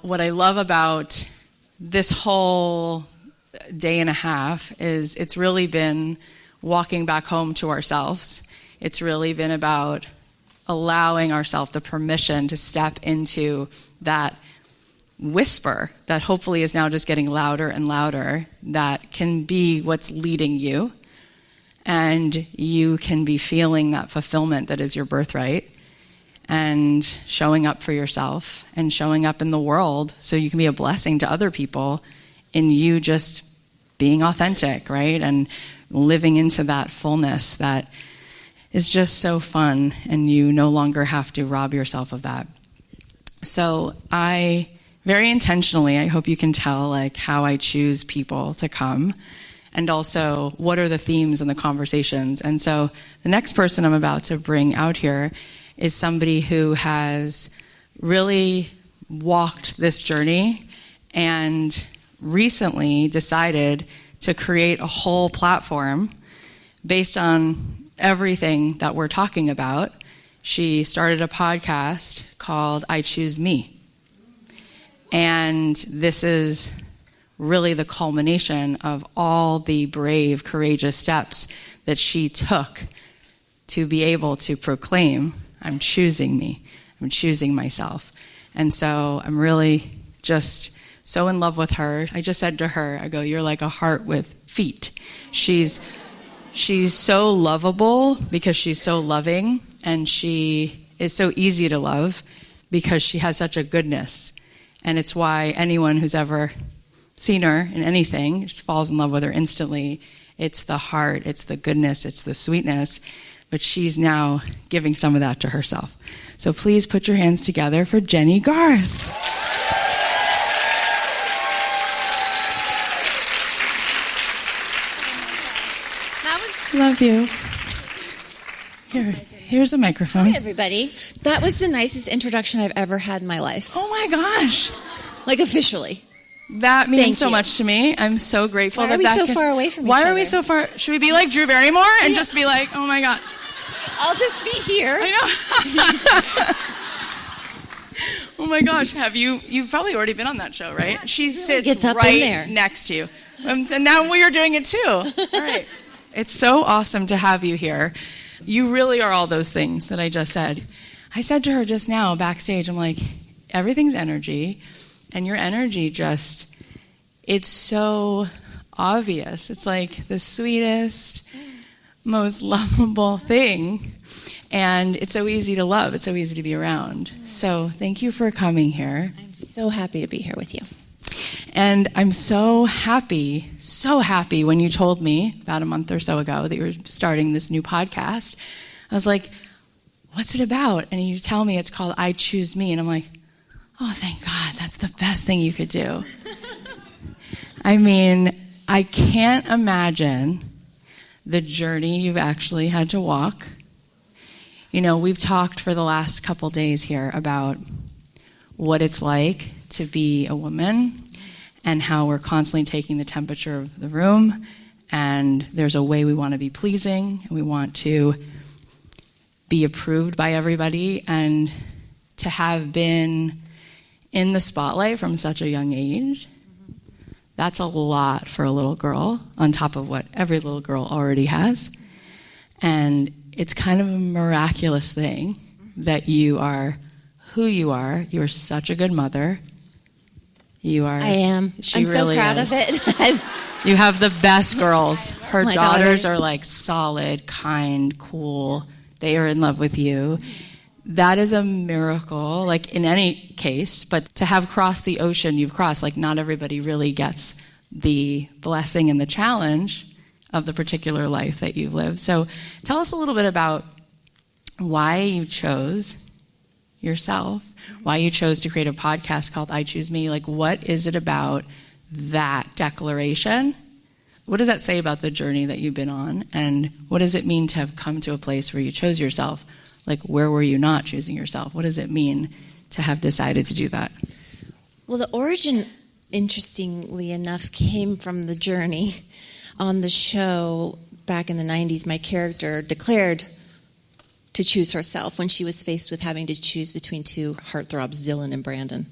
What I love about this whole day and a half is it's really been walking back home to ourselves. It's really been about allowing ourselves the permission to step into that whisper that hopefully is now just getting louder and louder, that can be what's leading you. And you can be feeling that fulfillment that is your birthright and showing up for yourself and showing up in the world so you can be a blessing to other people in you just being authentic, right? And living into that fullness that is just so fun, and you no longer have to rob yourself of that. So I very intentionally, I hope you can tell like how I choose people to come, and also what are the themes and the conversations. And so the next person I'm about to bring out here is somebody who has really walked this journey and recently decided to create a whole platform based on everything that we're talking about. She started a podcast called I Choose Me. And this is really the culmination of all the brave, courageous steps that she took to be able to proclaim, I'm choosing me, I'm choosing myself. And so I'm really just so in love with her. I just said to her, I go, you're like a heart with feet. She's so lovable because she's so loving, and she is so easy to love because she has such a goodness. And it's why anyone who's ever seen her in anything just falls in love with her instantly. It's the heart, it's the goodness, it's the sweetness. But she's now giving some of that to herself. So please put your hands together for Jennie Garth. Love you. Here's a microphone. Hi, everybody. That was the nicest introduction I've ever had in my life. Oh my gosh. Like officially. That means so much to me. I'm so grateful. Why are we so far away from each other? Why are we so far? Should we be like Drew Barrymore and just be like, oh my God. I'll just be here. I know. Oh my gosh. You've probably already been on that show, right? Yeah, she really sits gets up right in there. next to you. And now we are doing it too. All right. It's so awesome to have you here. You really are all those things that I just said. I said to her just now backstage, I'm like, everything's energy, and your energy just, it's so obvious. It's like the sweetest, most lovable thing, and it's so easy to love. It's so easy to be around. So thank you for coming here. I'm so happy to be here with you. And I'm so happy when you told me about a month or so ago that you were starting this new podcast. I was like, what's it about? And you tell me it's called I Choose Me. And I'm like, oh, thank God, that's the best thing you could do. I mean, I can't imagine the journey you've actually had to walk. You know, we've talked for the last couple days here about what it's like to be a woman and how we're constantly taking the temperature of the room, and there's a way we want to be pleasing, and we want to be approved by everybody, and to have been in the spotlight from such a young age, that's a lot for a little girl on top of what every little girl already has. And it's kind of a miraculous thing that you are who you are. You are such a good mother. You are. I am. I'm really so proud of it. You have the best girls. Her daughters are like solid, kind, cool. They are in love with you. That is a miracle, like in any case. But to have crossed the ocean you've crossed, like not everybody really gets the blessing and the challenge of the particular life that you've lived. So tell us a little bit about why you chose yourself, why you chose to create a podcast called I Choose Me. Like, what is it about that declaration? What does that say about the journey that you've been on? And what does it mean to have come to a place where you chose yourself? Like, where were you not choosing yourself? What does it mean to have decided to do that? Well, the origin, interestingly enough, came from the journey. On the show back in the 90s, my character declared to choose herself when she was faced with having to choose between two heartthrobs, Dylan and Brandon.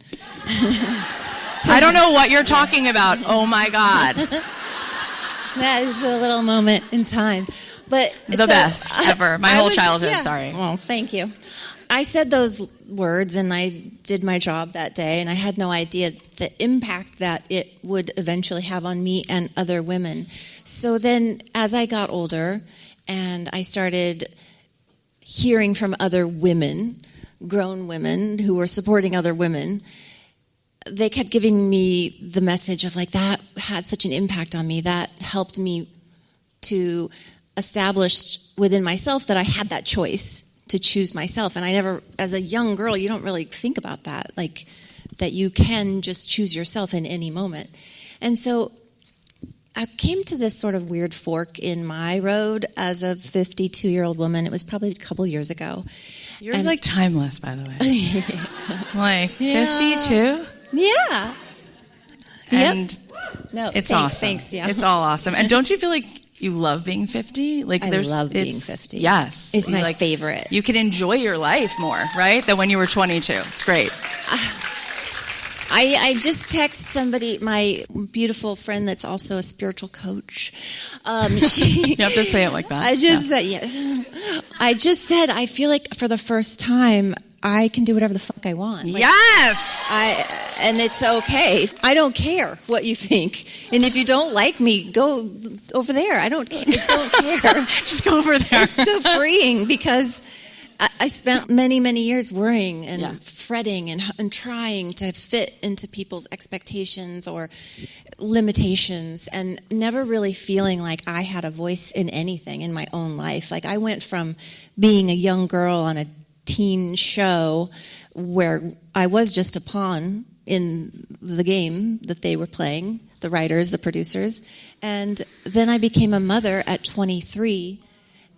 I don't know what you're talking about. Oh my God. That is a little moment in time. But the best ever. My whole childhood, sorry. Well, thank you. I said those words and I did my job that day, and I had no idea the impact that it would eventually have on me and other women. So then as I got older and I started hearing from other women, grown women who were supporting other women, they kept giving me the message of like, that had such an impact on me. That helped me to establish within myself that I had that choice to choose myself. And I never, as a young girl, you don't really think about that, like that you can just choose yourself in any moment. And so I came to this sort of weird fork in my road as a 52-year-old woman. It was probably a couple years ago. You're like timeless, by the way. Like 52? Yeah. And no, it's thanks, awesome. Thanks, yeah. It's all awesome. And don't you feel like you love being 50? Like I love being 50. Yes. It's my favorite. You can enjoy your life more, right? Than when you were 22. It's great. I just text somebody, my beautiful friend that's also a spiritual coach. You have to say it like that. I just said, yes. I just said, I feel like for the first time, I can do whatever the fuck I want. Like, yes! And it's okay. I don't care what you think. And if you don't like me, go over there. I don't care. Just go over there. It's so freeing because I spent many, many years worrying and fretting and trying to fit into people's expectations or limitations and never really feeling like I had a voice in anything in my own life. Like I went from being a young girl on a teen show where I was just a pawn in the game that they were playing, the writers, the producers. And then I became a mother at 23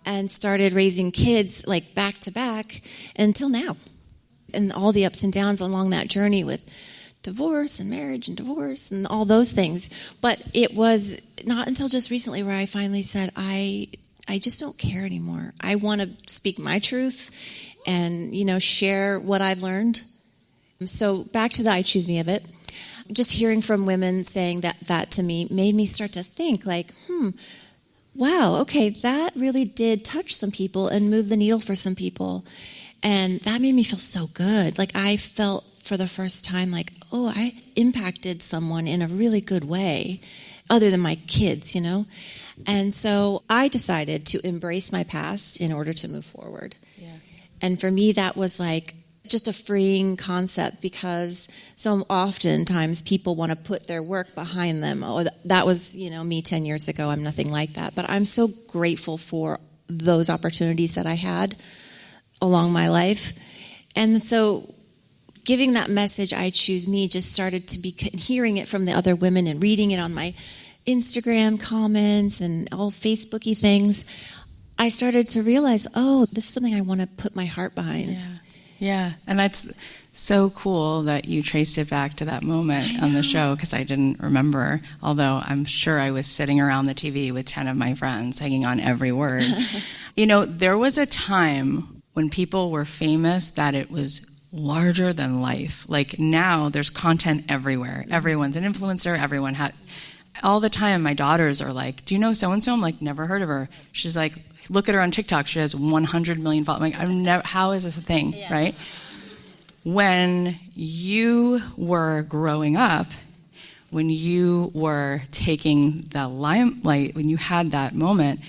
and started raising kids like back to back until now. And all the ups and downs along that journey with divorce and marriage and divorce and all those things. But it was not until just recently where I finally said, I just don't care anymore. I want to speak my truth and, share what I've learned. So back to the I Choose Me of it. Just hearing from women saying that to me made me start to think like, wow, okay, that really did touch some people and move the needle for some people. And that made me feel so good. Like I felt for the first time like, oh, I impacted someone in a really good way other than my kids, And so I decided to embrace my past in order to move forward. Yeah. And for me, that was like just a freeing concept because so oftentimes people want to put their work behind them. Oh, that was, me 10 years ago. I'm nothing like that. But I'm so grateful for those opportunities that I had along my life. And so giving that message, I choose me, just started to be hearing it from the other women and reading it on my Instagram comments and all Facebooky things. I started to realize, oh, this is something I want to put my heart behind. Yeah, and that's so cool that you traced it back to that moment on the show because I didn't remember, although I'm sure I was sitting around the TV with 10 of my friends hanging on every word. There was a time when people were famous that it was larger than life. Like now there's content everywhere. Everyone's an influencer. Everyone had... All the time, my daughters are like, do you know so-and-so? I'm like, never heard of her. She's like, look at her on TikTok. She has 100 million followers. I'm like, how is this a thing, right? When you were growing up, when you were taking the limelight, when you had that moment,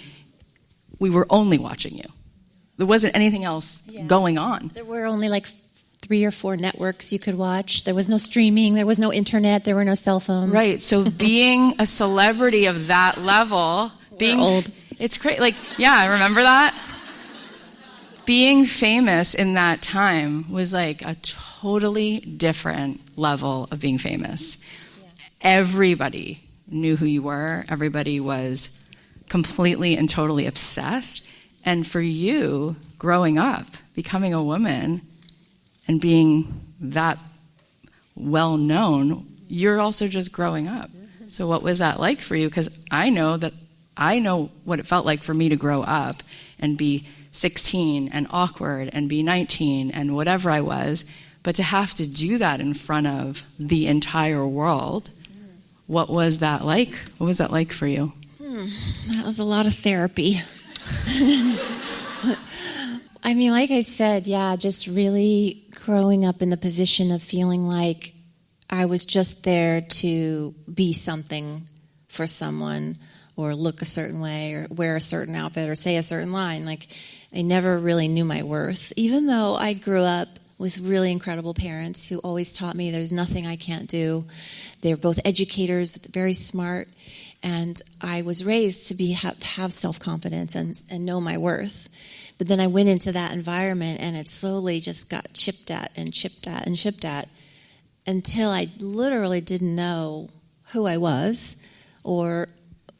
we were only watching you. There wasn't anything else going on. There were only like 3 or 4 networks you could watch. There was no streaming. There was no internet. There were no cell phones. Right. So being a celebrity of that level, being old. It's great. Like, yeah, remember that? Being famous in that time was like a totally different level of being famous. Yeah. Everybody knew who you were. Everybody was completely and totally obsessed. And for you, growing up, becoming a woman, and being that well-known, you're also just growing up. So what was that like for you? Because I know what it felt like for me to grow up and be 16 and awkward and be 19 and whatever I was, but to have to do that in front of the entire world, what was that like? What was that like for you? That was a lot of therapy. I mean, like I said, yeah, just really growing up in the position of feeling like I was just there to be something for someone, or look a certain way, or wear a certain outfit, or say a certain line. Like, I never really knew my worth, even though I grew up with really incredible parents who always taught me there's nothing I can't do. They're both educators, very smart, and I was raised to have self-confidence and know my worth. But then I went into that environment, and it slowly just got chipped at and chipped at and chipped at until I literally didn't know who I was, or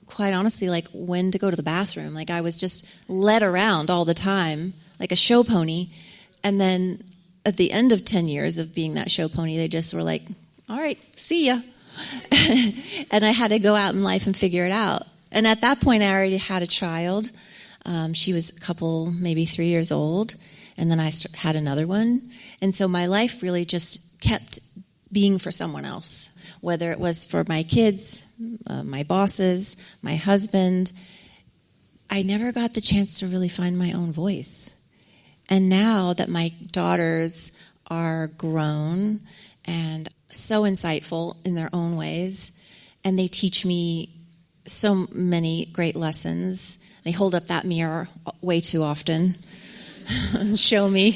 quite honestly, like when to go to the bathroom. Like, I was just led around all the time like a show pony. And then at the end of 10 years of being that show pony, they just were like, all right, see ya. And I had to go out in life and figure it out. And at that point, I already had a child. She was a couple, maybe 3 years old. And then I had another one. And so my life really just kept being for someone else, whether it was for my kids, my bosses, my husband. I never got the chance to really find my own voice. And now that my daughters are grown and so insightful in their own ways, and they teach me so many great lessons. They hold up that mirror way too often and show me,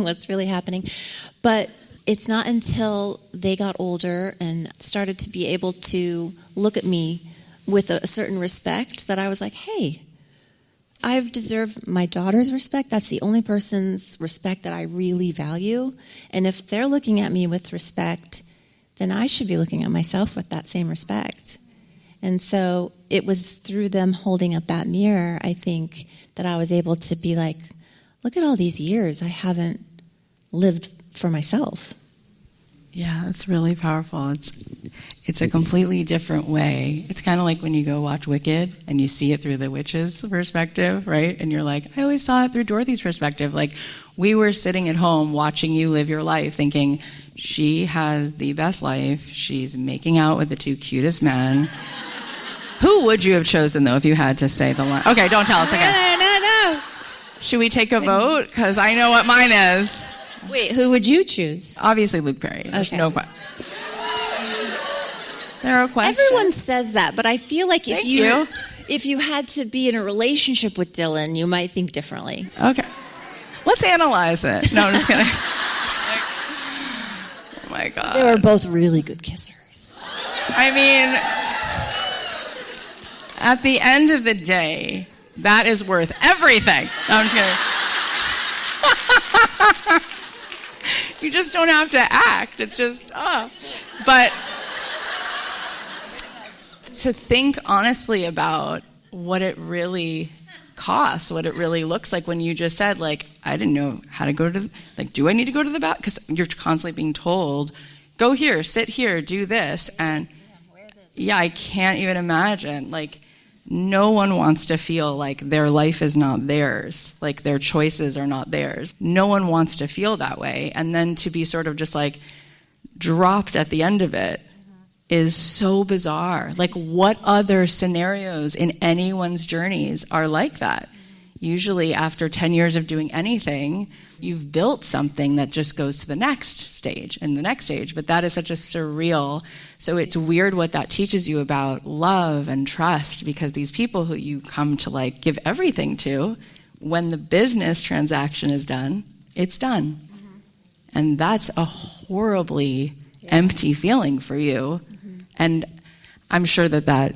what's really happening. But it's not until they got older and started to be able to look at me with a certain respect that I was like, hey, I've deserved my daughter's respect. That's the only person's respect that I really value. And if they're looking at me with respect, then I should be looking at myself with that same respect. And so it was through them holding up that mirror, I think, that I was able to be like, look at all these years I haven't lived for myself. Yeah, it's really powerful. It's a completely different way. It's kind of like when you go watch Wicked and you see it through the witch's perspective, right? And you're like, I always saw it through Dorothy's perspective. Like, we were sitting at home watching you live your life thinking, she has the best life. She's making out with the two cutest men. Who would you have chosen, though, if you had to say the line? Okay, don't tell us again. No. Should we take a vote? Because I know what mine is. Wait, who would you choose? Obviously Luke Perry. There's no question. There are questions. Everyone says that, but I feel like if you had to be in a relationship with Dylan, you might think differently. Okay. Let's analyze it. No, I'm just kidding. Oh my God. They were both really good kissers. I mean, at the end of the day, that is worth everything. No, I'm just kidding. You just don't have to act. It's just, But to think honestly about what it really costs, what it really looks like when you just said, like, I didn't know how to go to, do I need to go to the bathroom? Because you're constantly being told, go here, sit here, do this. And yeah, I can't even imagine. No one wants to feel like their life is not theirs, like their choices are not theirs. No one wants to feel that way. And then to be sort of just dropped at the end of it is so bizarre. What other scenarios in anyone's journeys are like that? Usually after 10 years of doing anything, you've built something that just goes to the next stage and the next stage. But that is such a surreal. So it's weird what that teaches you about love and trust, because these people who you come to give everything to, when the business transaction is done, it's done. Mm-hmm. And that's a horribly empty feeling for you. Mm-hmm. And I'm sure that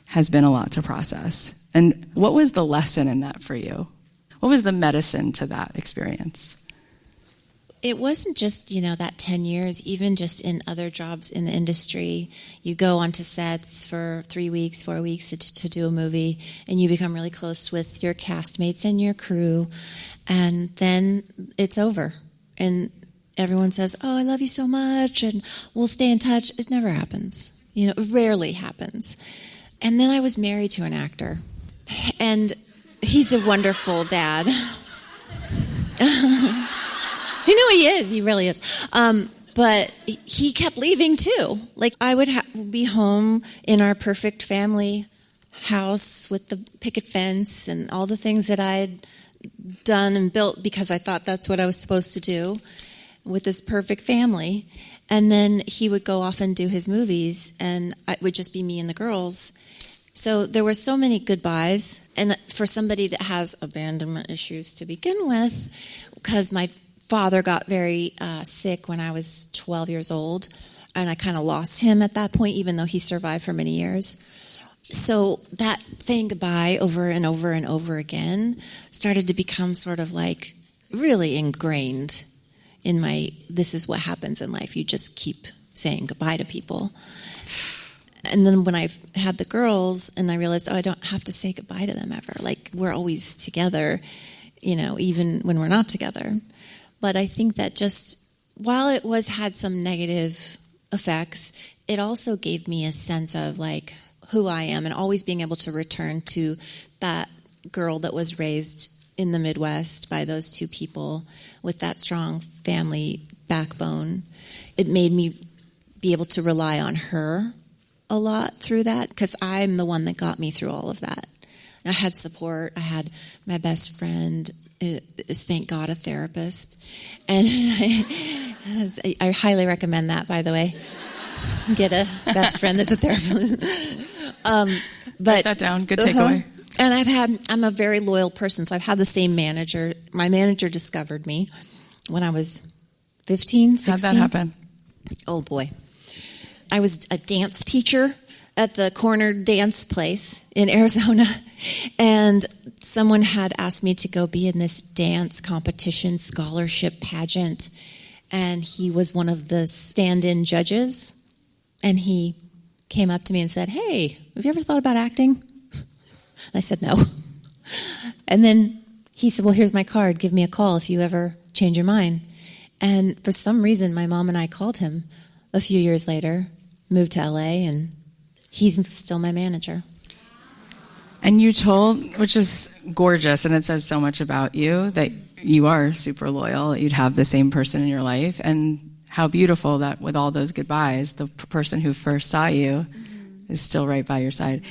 has been a lot to process. And what was the lesson in that for you? What was the medicine to that experience? It wasn't just, that 10 years, even just in other jobs in the industry. You go onto sets for 3 weeks, 4 weeks to do a movie, and you become really close with your castmates and your crew, and then it's over. And everyone says, oh, I love you so much, and we'll stay in touch. It never happens. It rarely happens. And then I was married to an actor. And He's a wonderful dad. You know he is. He really is. But he kept leaving too. Like I would be home in our perfect family house with the picket fence and all the things that I had done and built because I thought that's what I was supposed to do with this perfect family. And then he would go off and do his movies, and it would just be me and the girls. So there were so many goodbyes. And for somebody that has abandonment issues to begin with, because my father got very sick when I was 12 years old, and I kind of lost him at that point, even though he survived for many years. So that saying goodbye over and over and over again started to become sort of like really ingrained in this is what happens in life. You just keep saying goodbye to people. And then when I had the girls and I realized, I don't have to say goodbye to them ever. Like, we're always together, even when we're not together. But I think that just, while it had some negative effects, it also gave me a sense of, like, who I am and always being able to return to that girl that was raised in the Midwest by those two people with that strong family backbone. It made me be able to rely on her a lot through that, because I'm the one that got me through all of that. I had support. I had my best friend, is thank God a therapist, and I highly recommend that, by the way. Get a best friend that's a therapist. Write that down. Good takeaway. And I'm a very loyal person, so I've had the same manager. My manager discovered me when I was 15, 16. How'd that happen? Oh, boy. I was a dance teacher at the corner dance place in Arizona, and someone had asked me to go be in this dance competition scholarship pageant, and he was one of the stand-in judges, and he came up to me and said, "Hey, have you ever thought about acting?" I said, "No." And then he said, "Well, here's my card. Give me a call if you ever change your mind." And for some reason, my mom and I called him a few years later, moved to LA, and he's still my manager. And you told, which is gorgeous, and it says so much about you, that you are super loyal, that you'd have the same person in your life, and how beautiful that with all those goodbyes, the person who first saw you is still right by your side.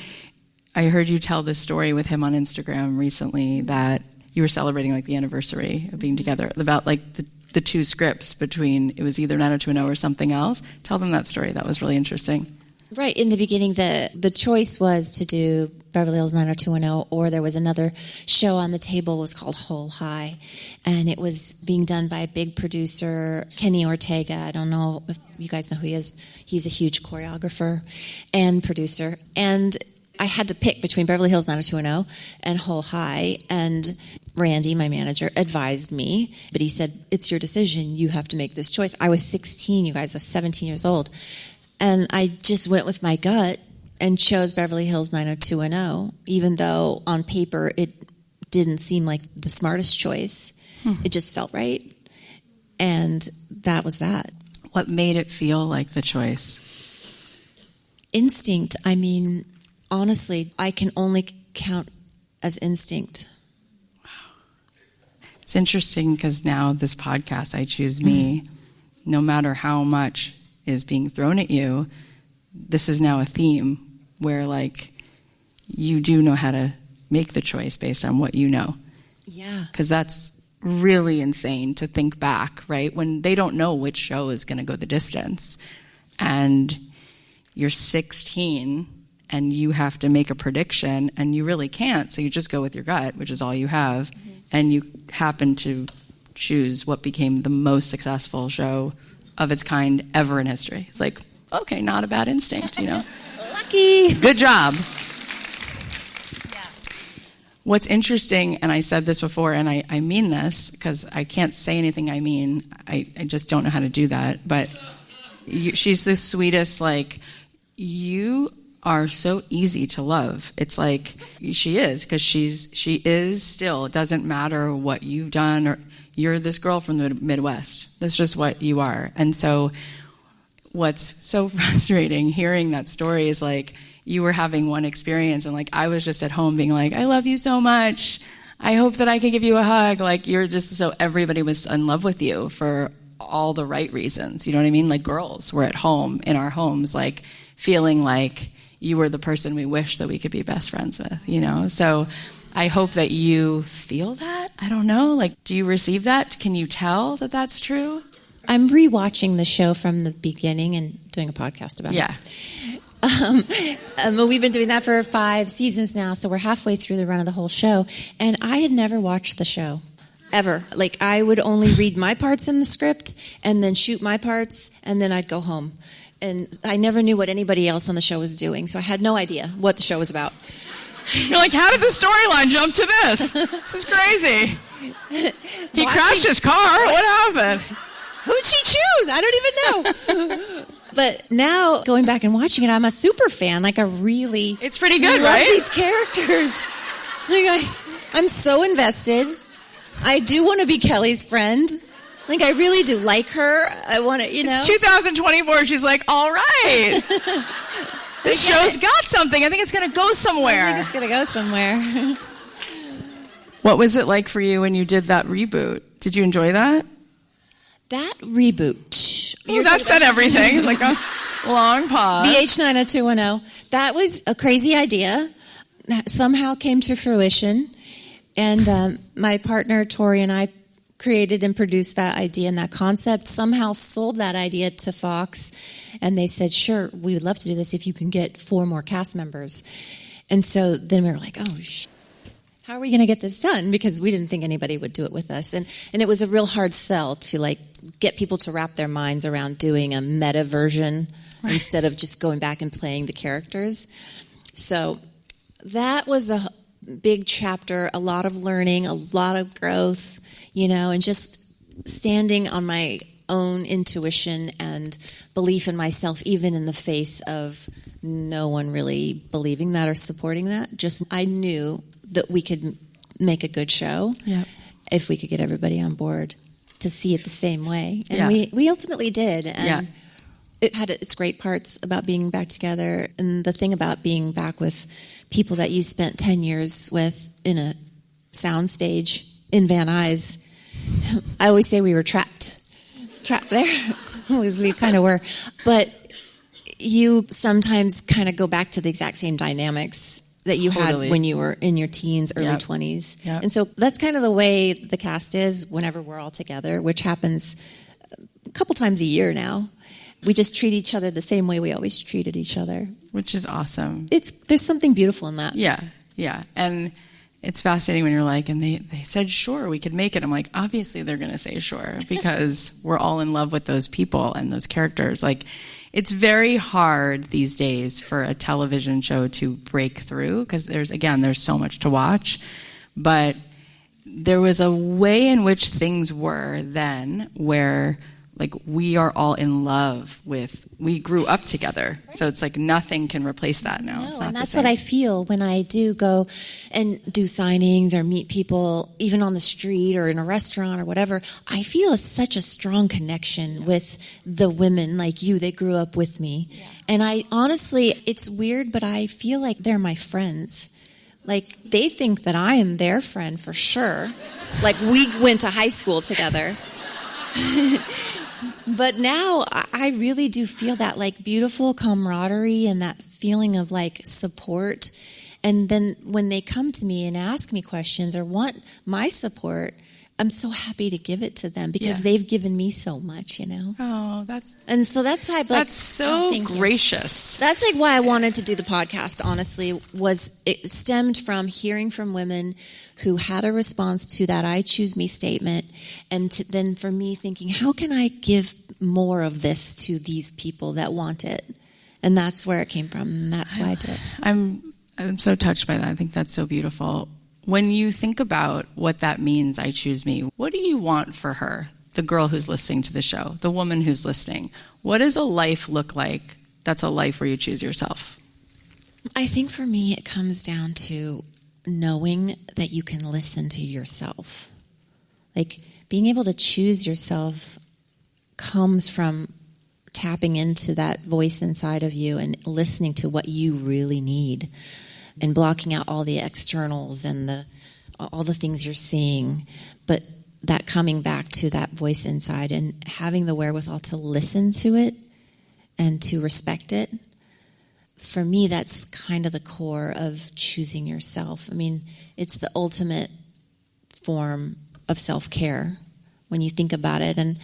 I heard you tell this story with him on Instagram recently, that you were celebrating like the anniversary of being together, about like the two scripts between, it was either 90210 or something else. Tell them that story. That was really interesting. Right. In the beginning, the choice was to do Beverly Hills 90210, or there was another show on the table, it was called Whole High, and it was being done by a big producer, Kenny Ortega. I don't know if you guys know who he is. He's a huge choreographer and producer. And I had to pick between Beverly Hills 90210 and Whole High, and Randy, my manager, advised me, but he said, "It's your decision. You have to make this choice." I was 16, you guys. I was 17 years old. And I just went with my gut and chose Beverly Hills 90210, even though on paper it didn't seem like the smartest choice. It just felt right. And that was that. What made it feel like the choice? Instinct. I mean, honestly, I can only count as instinct. It's interesting because now this podcast, I Choose Me, no matter how much is being thrown at you, this is now a theme where, like, you do know how to make the choice based on what you know. Yeah. Because that's really insane to think back, right? When they don't know which show is going to go the distance. And you're 16 and you have to make a prediction and you really can't. So you just go with your gut, which is all you have. Mm-hmm. And you happen to choose what became the most successful show of its kind ever in history. It's like, okay, not a bad instinct, you know. Lucky. Good job. Yeah. What's interesting, and I said this before, and I mean this, because I can't say anything I mean. I just don't know how to do that. But she's the sweetest, like, you are so easy to love. It's like, she is, because she is still. It doesn't matter what you've done, or you're this girl from the Midwest. That's just what you are. And so what's so frustrating hearing that story is, like, you were having one experience and like I was just at home being like, I love you so much. I hope that I can give you a hug. Like you're just so everybody was in love with you for all the right reasons. You know what I mean? Like girls were at home in our homes, like feeling like you were the person we wish that we could be best friends with, you know? So I hope that you feel that. I don't know. Like, do you receive that? Can you tell that that's true? I'm rewatching the show from the beginning and doing a podcast about it. We've been doing that for 5 seasons now, so we're halfway through the run of the whole show. And I had never watched the show, ever. Like, I would only read my parts in the script and then shoot my parts, and then I'd go home. And I never knew what anybody else on the show was doing, so I had no idea what the show was about. You're like, how did the storyline jump to this? This is crazy. He crashed his car. What happened? Who'd she choose? I don't even know. But now, going back and watching it, I'm a super fan. Like, I really... It's pretty good, love right? These characters. Like, I'm so invested. I do want to be Kelly's friend. Like, I really do like her. I want to, you know... It's 2024. She's like, all right. This show's got something. I think it's going to go somewhere. I think it's going to go somewhere. What was it like for you when you did that reboot? Did you enjoy that? That reboot. That said everything. It's like a long pause. VH90210. That was a crazy idea. Somehow came to fruition. And my partner, Tori, and I created and produced that idea and that concept. Somehow sold that idea to Fox. And they said, sure, we would love to do this if you can get 4 more cast members. And so then we were like, oh, how are we going to get this done? Because we didn't think anybody would do it with us. And it was a real hard sell to like get people to wrap their minds around doing a meta version instead of just going back and playing the characters. So that was a big chapter, a lot of learning, a lot of growth, you know, and just standing on my own intuition and belief in myself, even in the face of no one really believing that or supporting that. Just I knew that we could make a good show if we could get everybody on board to see it the same way. And we ultimately did. And it had its great parts about being back together. And the thing about being back with people that you spent 10 years with in a soundstage in Van Nuys, I always say we were trapped there. We kind of were. But you sometimes kind of go back to the exact same dynamics that you had when you were in your teens, early 20s. And so that's kind of the way the cast is whenever we're all together, which happens a couple times a year now. We just treat each other the same way we always treated each other. Which is awesome. There's something beautiful in that. Yeah. And it's fascinating when you're like, and they said, sure, we could make it. I'm like, obviously they're going to say sure because we're all in love with those people and those characters. Like, it's very hard these days for a television show to break through because there's so much to watch. But there was a way in which things were then where like we are all in love with, we grew up together. So it's like nothing can replace that now. No, and that's what I feel when I do go and do signings or meet people, even on the street or in a restaurant or whatever. I feel such a strong connection with the women like you that grew up with me. Yeah. And I honestly, it's weird, but I feel like they're my friends. Like they think that I am their friend for sure. Like we went to high school together. But now I really do feel that like beautiful camaraderie and that feeling of like support. And then when they come to me and ask me questions or want my support, I'm so happy to give it to them because they've given me so much, you know. Oh, so that's why that's so gracious. That's like why I wanted to do the podcast, honestly, was it stemmed from hearing from women who had a response to that I choose me statement. And then for me thinking, how can I give more of this to these people that want it? And that's where it came from. And that's why I did it. I'm so touched by that. I think that's so beautiful. When you think about what that means, I choose me, what do you want for her, the girl who's listening to the show, the woman who's listening? What does a life look like that's a life where you choose yourself? I think for me it comes down to knowing that you can listen to yourself. Like being able to choose yourself comes from tapping into that voice inside of you and listening to what you really need and blocking out all the externals and all the things you're seeing. But that coming back to that voice inside and having the wherewithal to listen to it and to respect it, for me, that's kind of the core of choosing yourself. I mean, it's the ultimate form of self-care when you think about it. And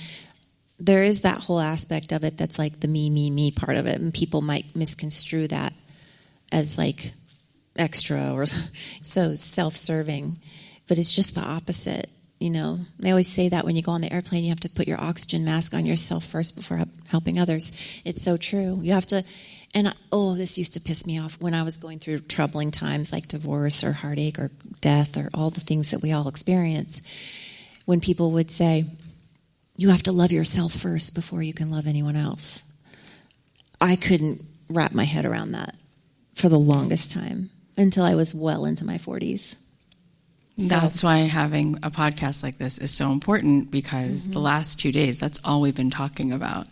there is that whole aspect of it that's like the me part of it. And people might misconstrue that as like extra or so self-serving. But it's just the opposite. You know, they always say that when you go on the airplane, you have to put your oxygen mask on yourself first before helping others. It's so true. You have to, and this used to piss me off when I was going through troubling times like divorce or heartache or death or all the things that we all experience. When people would say, you have to love yourself first before you can love anyone else. I couldn't wrap my head around that for the longest time until I was well into my 40s. That's why having a podcast like this is so important, because the last 2 days, that's all we've been talking about,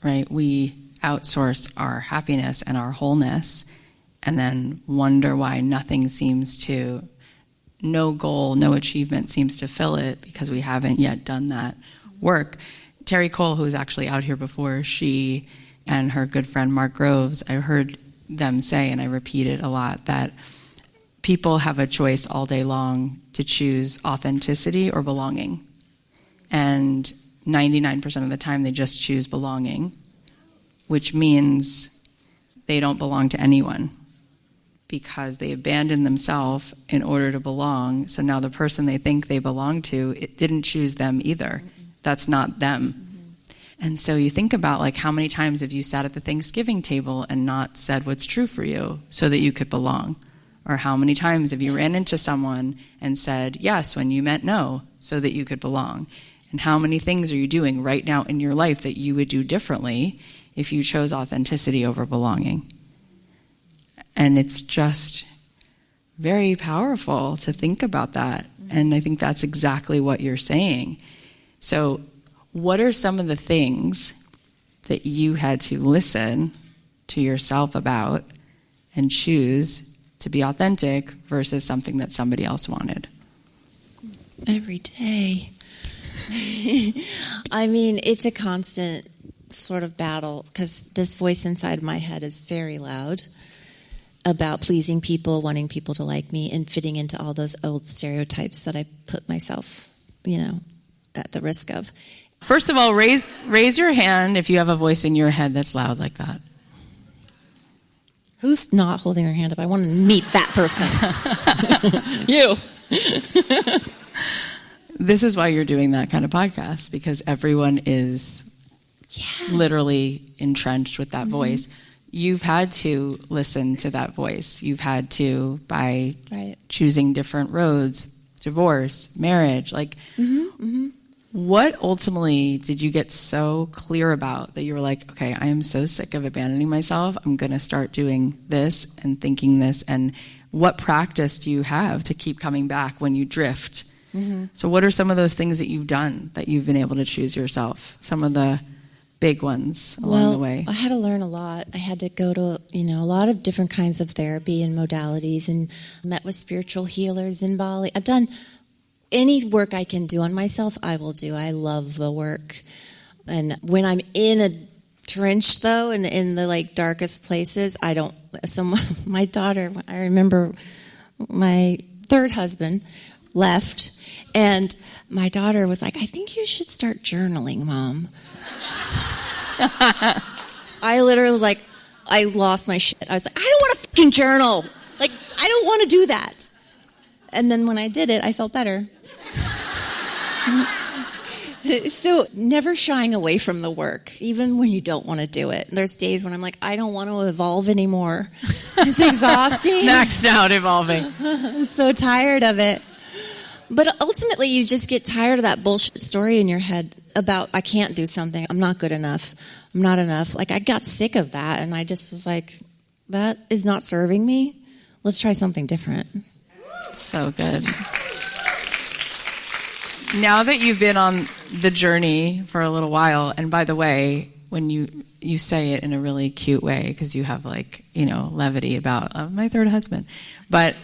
right? We outsource our happiness and our wholeness and then wonder why no goal, no achievement seems to fill it because we haven't yet done that work. Terry Cole, who's actually out here before, she and her good friend Mark Groves, I heard them say, and I repeat it a lot, that people have a choice all day long to choose authenticity or belonging. And 99% of the time they just choose belonging, which means they don't belong to anyone because they abandoned themselves in order to belong. So now the person they think they belong to, it didn't choose them either. That's not them. And so you think about, like, how many times have you sat at the Thanksgiving table and not said what's true for you so that you could belong? Or how many times have you ran into someone and said yes when you meant no so that you could belong? And how many things are you doing right now in your life that you would do differently if you chose authenticity over belonging? And it's just very powerful to think about that. And I think that's exactly what you're saying. So what are some of the things that you had to listen to yourself about and choose to be authentic versus something that somebody else wanted? Every day. I mean, it's a constant sort of battle because this voice inside my head is very loud about pleasing people, wanting people to like me, and fitting into all those old stereotypes that I put myself, at the risk of. First of all, raise your hand if you have a voice in your head that's loud like that. Who's not holding their hand up? I want to meet that person. You. This is why you're doing that kind of podcast, because everyone is literally entrenched with that voice. You've had to listen to that voice. You've had to, by choosing different roads, divorce, marriage, what ultimately did you get so clear about that you were like, okay, I am so sick of abandoning myself. I'm going to start doing this and thinking this. And what practice do you have to keep coming back when you drift? So what are some of those things that you've done that you've been able to choose yourself? Some of the big ones along the way. I had to learn a lot. I had to go to, a lot of different kinds of therapy and modalities, and met with spiritual healers in Bali. I've done any work I can do on myself, I will do. I love the work. And when I'm in a trench, though, and in the darkest places, I don't. My daughter, I remember my third husband left, and my daughter was like, I think you should start journaling, Mom. I literally was like, I lost my shit. I was like, I don't want to fucking journal. I don't want to do that. And then when I did it, I felt better. So never shying away from the work, even when you don't want to do it. There's days when I'm like, I don't want to evolve anymore. It's exhausting. Maxed out evolving. I'm so tired of it. But ultimately, you just get tired of that bullshit story in your head about, I can't do something. I'm not good enough. I'm not enough. I got sick of that, and I just was like, that is not serving me. Let's try something different. So good. Now that you've been on the journey for a little while, and by the way, when you say it in a really cute way, because you have levity about my third husband. But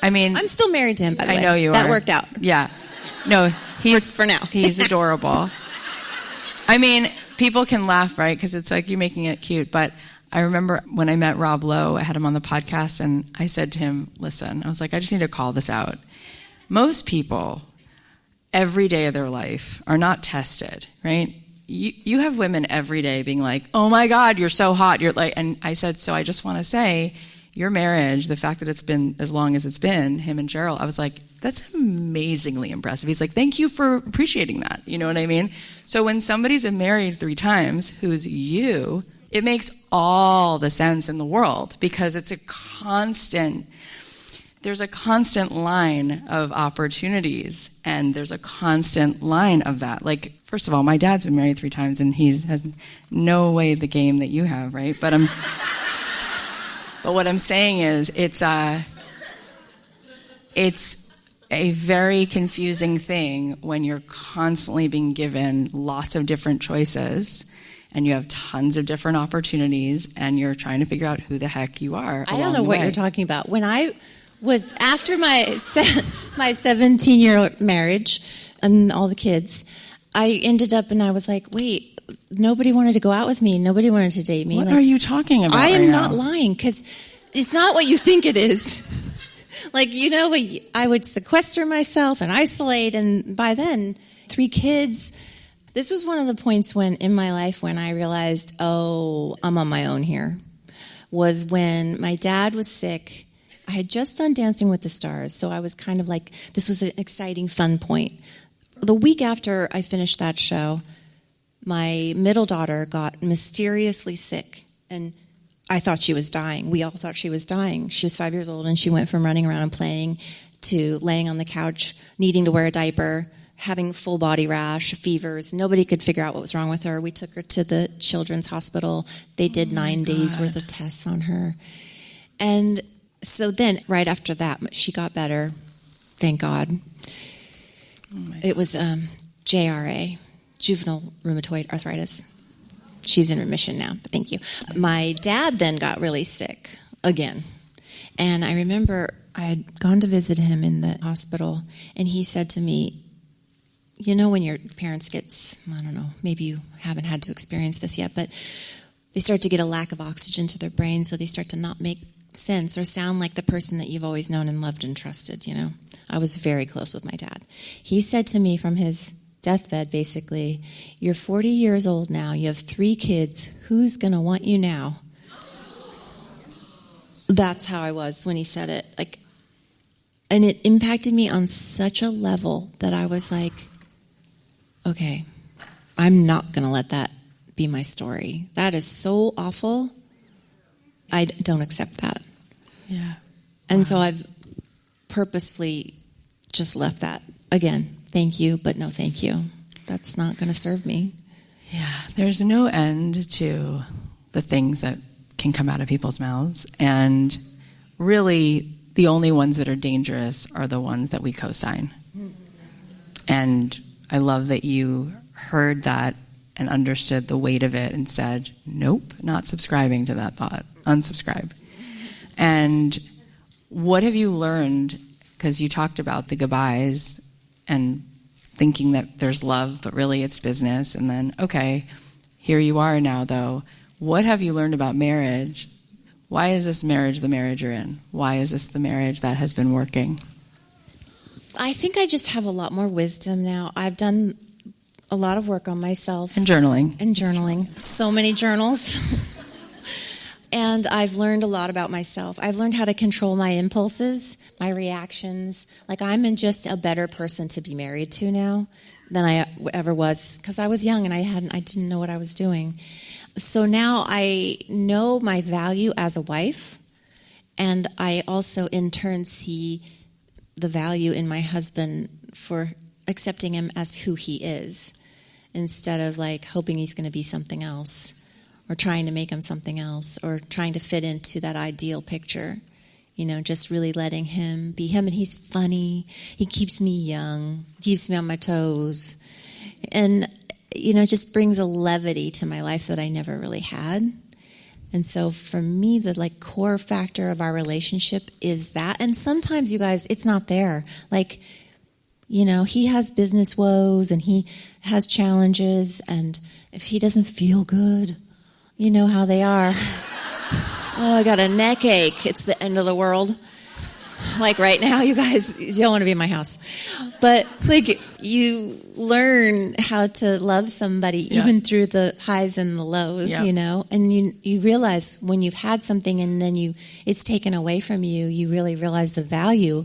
I mean, I'm still married to him, by the way. I know you are. That worked out. Yeah. No, he's for now. He's adorable. I mean, people can laugh, right? Because it's like you're making it cute. But I remember when I met Rob Lowe, I had him on the podcast, and I said to him, listen, I was like, I just need to call this out. Most people, every day of their life, are not tested, right? You have women every day being like, oh my God, you're so hot. You're like, and I said, so I just want to say, your marriage, the fact that it's been as long as it's been, him and Cheryl, I was like, that's amazingly impressive. He's like, thank you for appreciating that. You know what I mean? So when somebody's been married 3 times, who's you, it makes all the sense in the world, because it's there's a constant line of opportunities, and there's a constant line of that. Like, first of all, my dad's been married 3 times, and he has no way the game that you have, right? But what I'm saying is, it's a very confusing thing when you're constantly being given lots of different choices, and you have tons of different opportunities, and you're trying to figure out who the heck you are. I don't know what you're talking about. When I was after my 17-year marriage and all the kids, I ended up and I was like, wait, nobody wanted to go out with me. Nobody wanted to date me. What are you talking about? I am right not now? lying, because it's not what you think it is. Like, I would sequester myself and isolate, and by then, 3 kids. This was one of the points in my life when I realized, oh, I'm on my own here, was when my dad was sick. I had just done Dancing with the Stars, so I was kind of like, this was an exciting, fun point. The week after I finished that show, my middle daughter got mysteriously sick, and I thought she was dying. We all thought she was dying. She was 5 years old, and she went from running around and playing to laying on the couch, needing to wear a diaper, having full body rash, fevers. Nobody could figure out what was wrong with her. We took her to the children's hospital. They did 9 days worth of tests on her. And so then, right after that, she got better. Thank God. It was JRA, juvenile rheumatoid arthritis. She's in remission now, but thank you. My dad then got really sick again. And I remember I had gone to visit him in the hospital, and he said to me, you know, when your parents I don't know, maybe you haven't had to experience this yet, but they start to get a lack of oxygen to their brain, so they start to not make sense or sound like the person that you've always known and loved and trusted, you know. I was very close with my dad. He said to me from his deathbed, basically, you're 40 years old now, you have 3 kids, who's going to want you now? That's how I was when he said it. And it impacted me on such a level that I was like, okay, I'm not going to let that be my story. That is so awful. I don't accept that. Yeah. And so I've purposefully just left that. Again, thank you, but no thank you. That's not going to serve me. Yeah. There's no end to the things that can come out of people's mouths. And really, the only ones that are dangerous are the ones that we co-sign. And I love that you heard that and understood the weight of it and said, nope, not subscribing to that thought. Unsubscribe. And what have you learned? Because you talked about the goodbyes and thinking that there's love, but really it's business. And then, okay, here you are now, though. What have you learned about marriage? Why is this marriage the marriage you're in? Why is this the marriage that has been working? I think I just have a lot more wisdom now. I've done a lot of work on myself. And journaling. So many journals. And I've learned a lot about myself. I've learned how to control my impulses, my reactions. Like, I'm just a better person to be married to now than I ever was, because I was young and I didn't know what I was doing. So now I know my value as a wife, and I also in turn see the value in my husband for accepting him as who he is, instead of like hoping he's going to be something else, or trying to make him something else, or trying to fit into that ideal picture. You know, just really letting him be him. And he's funny. He keeps me young. He keeps me on my toes. And it just brings a levity to my life that I never really had. And so for me, the like core factor of our relationship is that. And sometimes, you guys, it's not there. Like, he has business woes and he has challenges. And if he doesn't feel good, you know how they are. Oh, I got a neck ache. It's the end of the world. Like right now, you guys, you don't want to be in my house. But like, you learn how to love somebody even through the highs and the lows, and you realize when you've had something and then it's taken away from you, you really realize the value.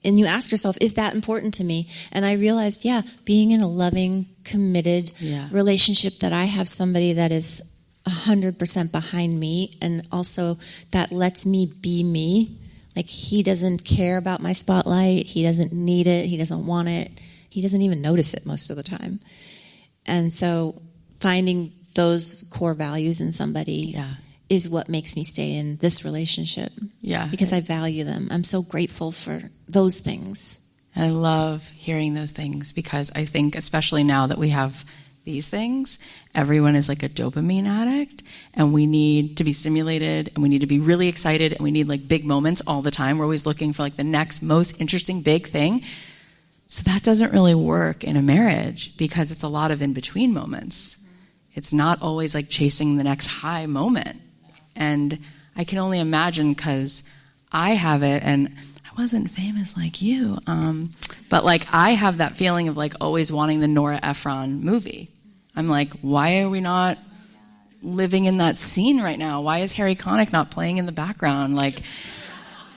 And you ask yourself, is that important to me? And I realized, being in a loving, committed relationship, that I have somebody that is 100% behind me, and also that lets me be me. Like, he doesn't care about my spotlight. He doesn't need it. He doesn't want it. He doesn't even notice it most of the time. And so finding those core values in somebody is what makes me stay in this relationship. Yeah. Because I value them. I'm so grateful for those things. And I love hearing those things, because I think, especially now that we have these things, everyone is like a dopamine addict, and we need to be stimulated, and we need to be really excited, and we need like big moments all the time. We're always looking for like the next most interesting big thing. So that doesn't really work in a marriage, because it's a lot of in-between moments. It's not always like chasing the next high moment. And I can only imagine, because I have it, and I wasn't famous like you, but like I have that feeling of like always wanting the Nora Ephron movie. I'm like, why are we not living in that scene right now? Why is Harry Connick not playing in the background? Like,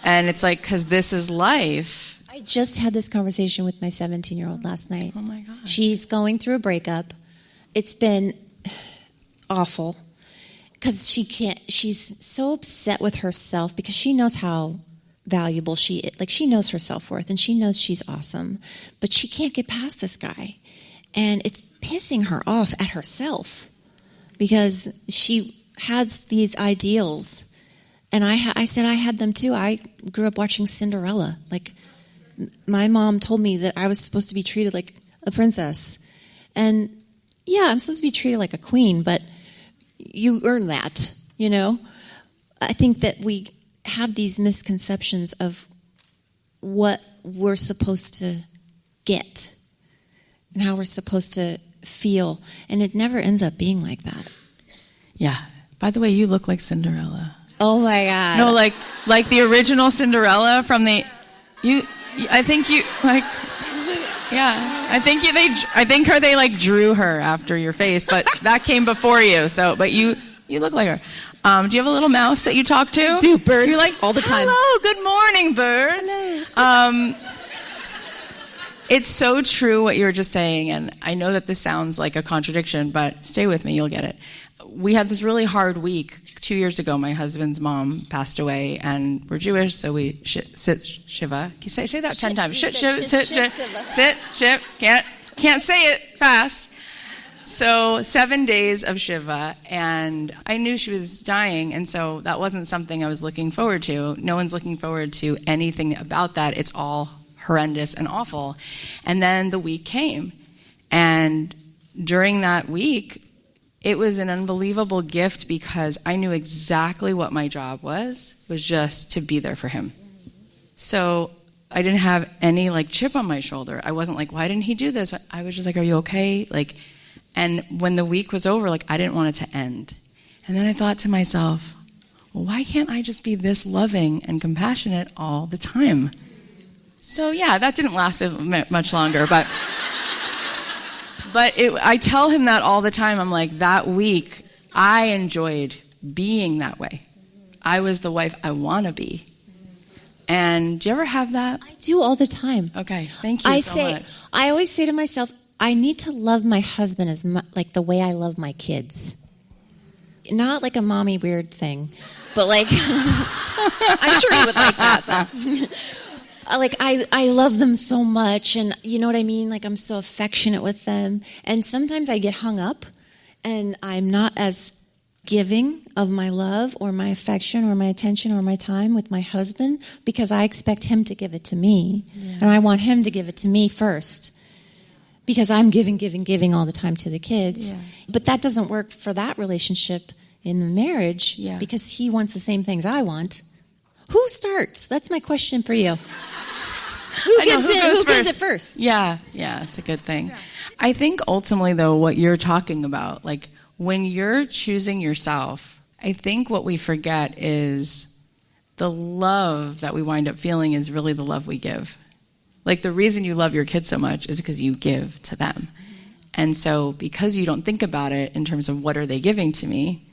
and it's like, because this is life. I just had this conversation with my 17-year-old last night. Oh my God. She's going through a breakup. It's been awful, because she's so upset with herself, because she knows how valuable she is. Like, she knows her self-worth, and she knows she's awesome, but she can't get past this guy. And it's pissing her off at herself, because she has these ideals. And I said I had them too. I grew up watching Cinderella. Like, my mom told me that I was supposed to be treated like a princess. And I'm supposed to be treated like a queen, but you earn that, I think that we have these misconceptions of what we're supposed to get and how we're supposed to feel, and it never ends up being like that. Yeah. By the way, you look like Cinderella. Oh my God. No, like the original Cinderella from the I think you like I think they like drew her after your face, but that came before you. So, but you look like her. Do you have a little mouse that you talk to? I do. Birds. You're like, all the time. Hello, good morning, birds. Hello. It's so true what you were just saying, and I know that this sounds like a contradiction, but stay with me, you'll get it. We had this really hard week. 2 years ago, my husband's mom passed away, and we're Jewish, so we sit Shiva. Can you say that 10 times? Sit, Shiv. Can't say it fast. So 7 days of Shiva, and I knew she was dying, and so that wasn't something I was looking forward to. No one's looking forward to anything about that. It's all horrendous and awful. And then the week came, and during that week, it was an unbelievable gift, because I knew exactly what my job was just to be there for him. So I didn't have any like chip on my shoulder. I wasn't like, why didn't he do this? I was just like, are you okay? Like, and when the week was over, like, I didn't want it to end. And then I thought to myself, well, why can't I just be this loving and compassionate all the time? So that didn't last much longer, but I tell him that all the time. I'm like, that week, I enjoyed being that way. I was the wife I want to be. And do you ever have that? I do all the time. Okay, thank you so much. I always say to myself, I need to love my husband as like the way I love my kids. Not like a mommy weird thing, but like, I'm sure you would like that, though. Like, I love them so much, and you know what I mean? Like, I'm so affectionate with them. And sometimes I get hung up, and I'm not as giving of my love or my affection or my attention or my time with my husband, because I expect him to give it to me. Yeah. And I want him to give it to me first. because I'm giving all the time to the kids. Yeah. But that doesn't work for that relationship in the marriage because he wants the same things I want. Who starts? That's my question for you. Who gives it first? Yeah, it's a good thing. Yeah. I think ultimately, though, what you're talking about, like when you're choosing yourself, I think what we forget is the love that we wind up feeling is really the love we give. Like the reason you love your kids so much is because you give to them. And so because you don't think about it in terms of what are they giving to me,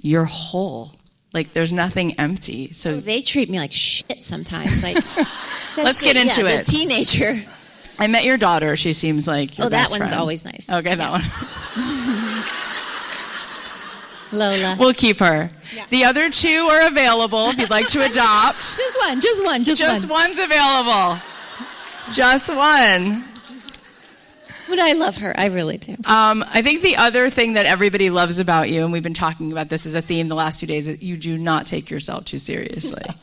you're whole. Like there's nothing empty. So they treat me like shit sometimes. Like let's get into it. The teenager. I met your daughter. She seems like your best that one's friend. Always nice. Okay, that one. Lola. We'll keep her. Yeah. The other two are available if you'd like to adopt. Just one. Just one's available. Just one. But I love her. I really do. I think the other thing that everybody loves about you, and we've been talking about this as a theme the last 2 days, is that you do not take yourself too seriously. No.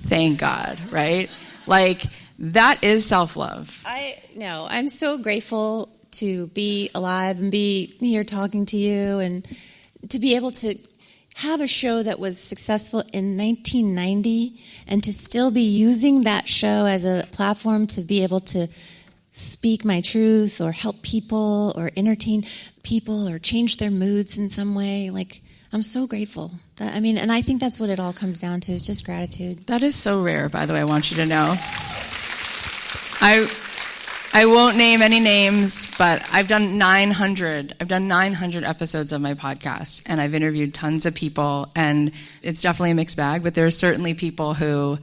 Thank God, right? Like, that is self-love. I'm so grateful to be alive and be here talking to you and to be able to have a show that was successful in 1990 and to still be using that show as a platform to be able to speak my truth or help people or entertain people or change their moods in some way. Like, I'm so grateful. And I think that's what it all comes down to is just gratitude. That is so rare, by the way, I want you to know. I won't name any names, but I've done 900 episodes of my podcast, and I've interviewed tons of people, and it's definitely a mixed bag, but there are certainly people who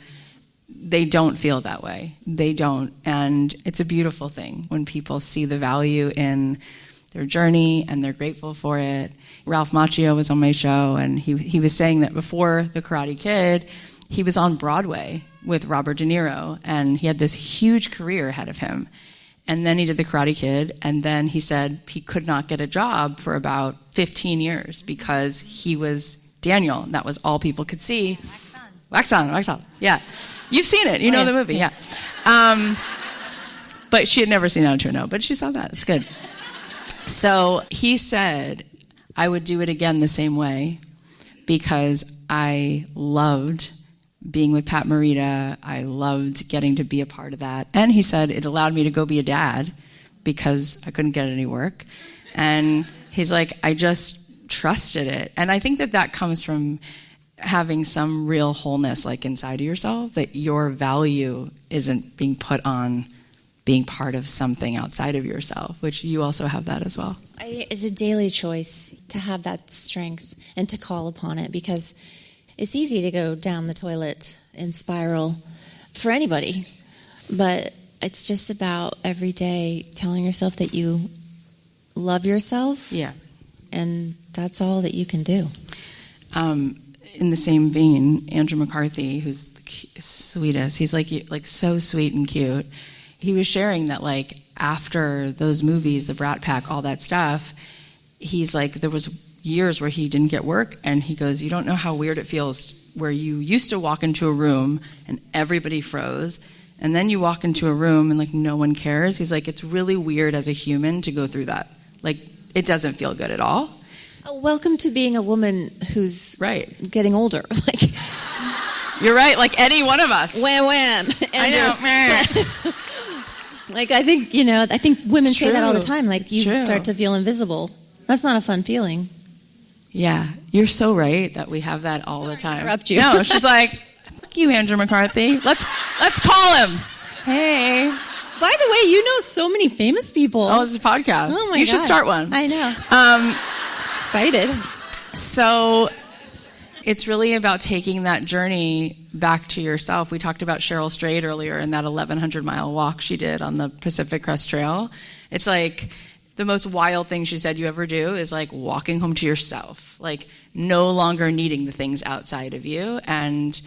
they don't feel that way. They don't, and it's a beautiful thing when people see the value in their journey and they're grateful for it. Ralph Macchio was on my show, and he was saying that before The Karate Kid, he was on Broadway with Robert De Niro, and he had this huge career ahead of him. And then he did The Karate Kid, and then he said he could not get a job for about 15 years because he was Daniel. That was all people could see. Wax on. Yeah. You've seen it. You know the movie, yeah. But she had never seen Out to No, but she saw that. It's good. So he said, I would do it again the same way because I loved being with Pat Morita. I loved getting to be a part of that. And he said it allowed me to go be a dad because I couldn't get any work. And he's like, I just trusted it. And I think that comes from having some real wholeness like inside of yourself, that your value isn't being put on being part of something outside of yourself, which you also have that as well. It's a daily choice to have that strength and to call upon it, because it's easy to go down the toilet and spiral for anybody, but it's just about every day telling yourself that you love yourself. Yeah. And that's all that you can do. In the same vein, Andrew McCarthy, who's the sweetest, he's like so sweet and cute. He was sharing that like after those movies, the Brat Pack, all that stuff, he's like, there was years where he didn't get work, and he goes, you don't know how weird it feels where you used to walk into a room and everybody froze, and then you walk into a room and like no one cares. He's like, it's really weird as a human to go through that. Like, it doesn't feel good at all. Welcome to being a woman who's getting older. Like, you're right, like any one of us. Wham, wham. I know. Like, I think women say that all the time. Like, it's you true. Start to feel invisible. That's not a fun feeling. Yeah, you're so right that we have that all the time. Interrupt you. No, she's like, fuck you, Andrew McCarthy. Let's call him. Hey. By the way, you know so many famous people. Oh, it's a podcast. Oh my God. You should start one. I know. Excited. So it's really about taking that journey back to yourself. We talked about Cheryl Strayed earlier and that 1,100-mile walk she did on the Pacific Crest Trail. It's like the most wild thing she said you ever do is like walking home to yourself, like no longer needing the things outside of you. And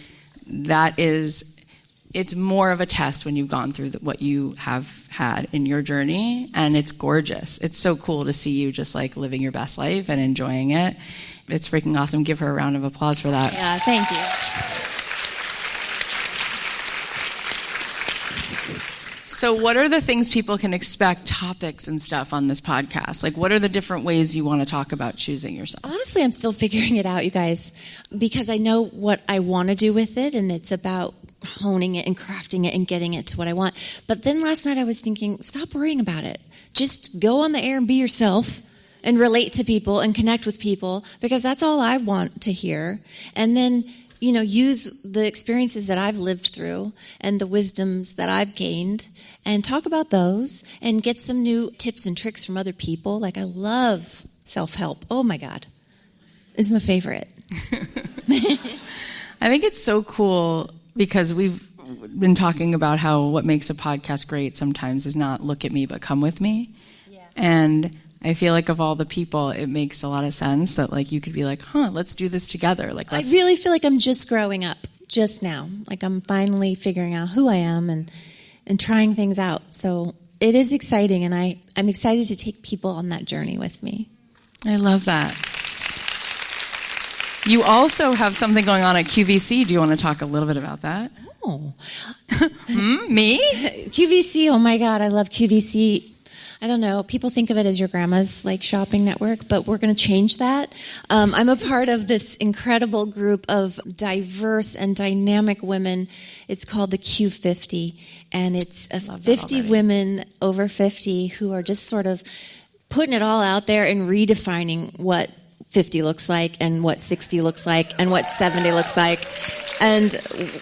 it's more of a test when you've gone through what you have had in your journey, and it's gorgeous. It's so cool to see you just like living your best life and enjoying it. It's freaking awesome. Give her a round of applause for that. Yeah, thank you. So what are the things people can expect, topics and stuff on this podcast? Like, what are the different ways you want to talk about choosing yourself? Honestly, I'm still figuring it out, you guys, because I know what I want to do with it, and it's about honing it and crafting it and getting it to what I want. But then last night I was thinking, stop worrying about it. Just go on the air and be yourself and relate to people and connect with people, because that's all I want to hear. And then, use the experiences that I've lived through and the wisdoms that I've gained and talk about those and get some new tips and tricks from other people. Like, I love self-help. Oh my God. It's my favorite. I think it's so cool because we've been talking about how what makes a podcast great sometimes is not look at me, but come with me. Yeah. And I feel like of all the people, it makes a lot of sense that like you could be like, let's do this together. Like, I really feel like I'm just growing up just now. Like, I'm finally figuring out who I am and trying things out. So it is exciting, and I'm excited to take people on that journey with me. I love that. You also have something going on at QVC. Do you want to talk a little bit about that? Oh. Me? QVC, oh my God, I love QVC. I don't know, people think of it as your grandma's like shopping network, but we're going to change that. I'm a part of this incredible group of diverse and dynamic women. It's called the Q50, and it's 50 women over 50 who are just sort of putting it all out there and redefining what 50 looks like and what 60 looks like and what 70 looks like. And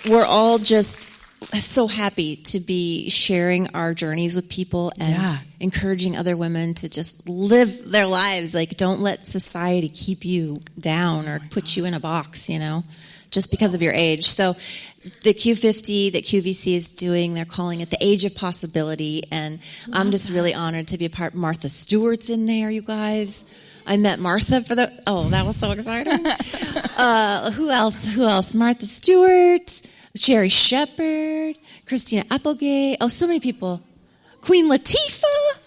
we're all just so happy to be sharing our journeys with people and encouraging other women to just live their lives. Like, don't let society keep you down or put you in a box, just because of your age. So the Q50 that QVC is doing, they're calling it the Age of Possibility. And I'm just really honored to be a part. Martha Stewart's in there, you guys. I met Martha that was so exciting. Who else? Martha Stewart, Sherry Shepherd, Christina Applegate. Oh, so many people. Queen Latifah.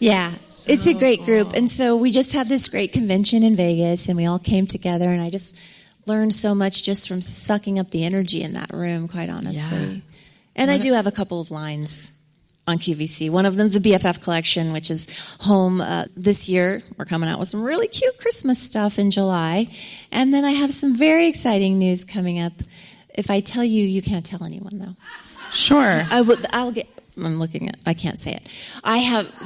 Yeah, it's a great group. And so we just had this great convention in Vegas, and we all came together, and I just learned so much just from sucking up the energy in that room, quite honestly. Yeah. And I do have a couple of lines on QVC. One of them is the BFF collection, which is home this year. We're coming out with some really cute Christmas stuff in July. And then I have some very exciting news coming up. If I tell you, you can't tell anyone, though. Sure. I'm looking at, I can't say it.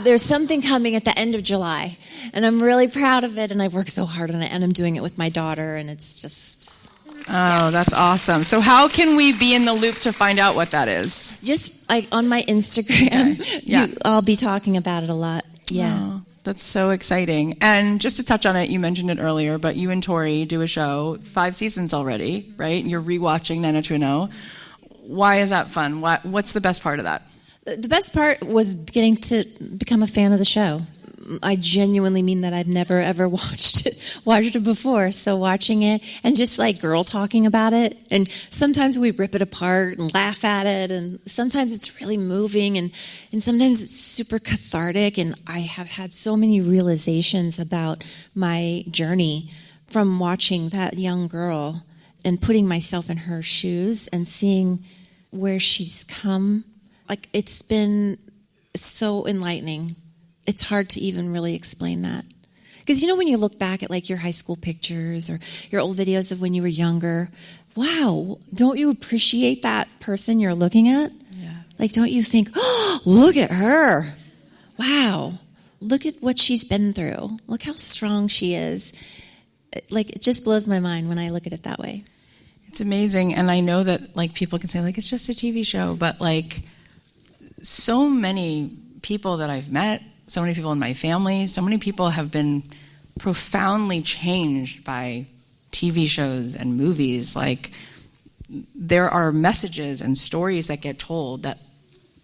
There's something coming at the end of July, and I'm really proud of it, and I've worked so hard on it, and I'm doing it with my daughter, and it's just... Oh, that's awesome. So how can we be in the loop to find out what that is? Just like on my Instagram. Okay. Yeah. I'll be talking about it a lot. Yeah. Oh, that's so exciting. And just to touch on it, you mentioned it earlier, but you and Tori do a show, 5 seasons already, right? And you're rewatching 90210. Why is that fun? What's the best part of that? The best part was getting to become a fan of the show. I genuinely mean that. I've never ever watched it before. So watching it and just like girl talking about it, and sometimes we rip it apart and laugh at it, and sometimes it's really moving, and sometimes it's super cathartic. And I have had so many realizations about my journey from watching that young girl and putting myself in her shoes and seeing where she's come. Like, it's been so enlightening. It's hard to even really explain that. Because, when you look back at, like, your high school pictures or your old videos of when you were younger, wow, don't you appreciate that person you're looking at? Yeah. Like, don't you think, oh, look at her. Wow. Look at what she's been through. Look how strong she is. Like, it just blows my mind when I look at it that way. It's amazing. And I know that, like, people can say, like, it's just a TV show. But, like, so many people that I've met, so many people in my family, so many people have been profoundly changed by TV shows and movies. Like, there are messages and stories that get told that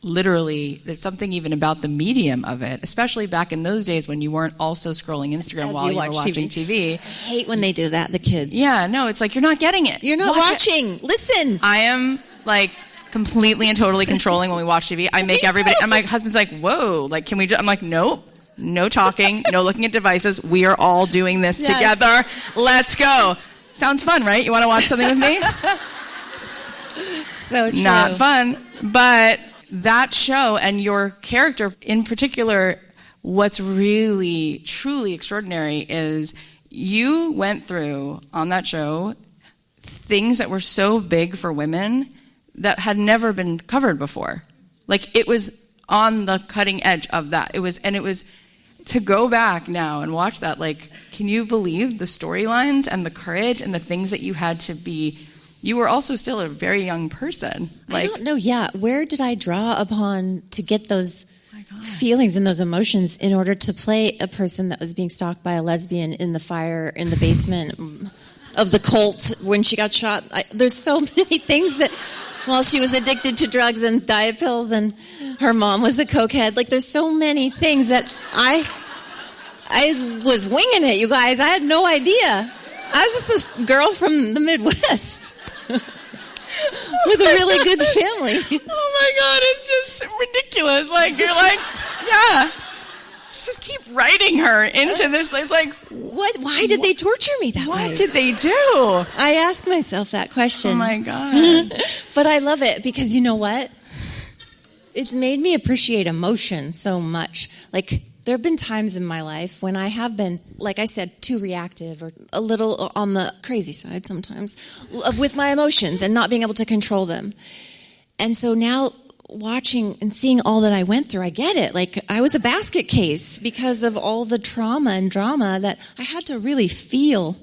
literally, there's something even about the medium of it, especially back in those days when you weren't also scrolling Instagram while you were watching TV. I hate when they do that, the kids. Yeah, no, it's like, you're not getting it. You're not watching. Listen. I am, like, completely and totally controlling when we watch TV. I make everybody, and my husband's like, whoa, like, can we I'm like, nope, no talking, no looking at devices. We are all doing this together. Let's go. Sounds fun, right? You want to watch something with me? So true. Not fun, but that show and your character in particular, what's really, truly extraordinary is you went through, on that show, things that were so big for women that had never been covered before. Like, it was on the cutting edge of that. It was to go back now and watch that, like, can you believe the storylines and the courage and the things that you had to be? You were also still a very young person. Like, I don't know, yeah. Where did I draw upon to get those feelings and those emotions in order to play a person that was being stalked by a lesbian in the fire in the basement of the cult when she got shot? There's so many things that, well, she was addicted to drugs and diet pills and her mom was a cokehead. Like, there's so many things that I was winging it, you guys. I had no idea. I was just this girl from the Midwest with a really good family. Oh my God, it's just ridiculous. Like, you're like, yeah, let's just keep writing her into this. It's like, what? Why did they torture me that way? What did they do? I ask myself that question. Oh my God. But I love it because you know what? It's made me appreciate emotion so much. Like, there have been times in my life when I have been, like I said, too reactive or a little on the crazy side sometimes with my emotions and not being able to control them. And so now watching and seeing all that I went through, I get it. Like, I was a basket case because of all the trauma and drama that I had to really feel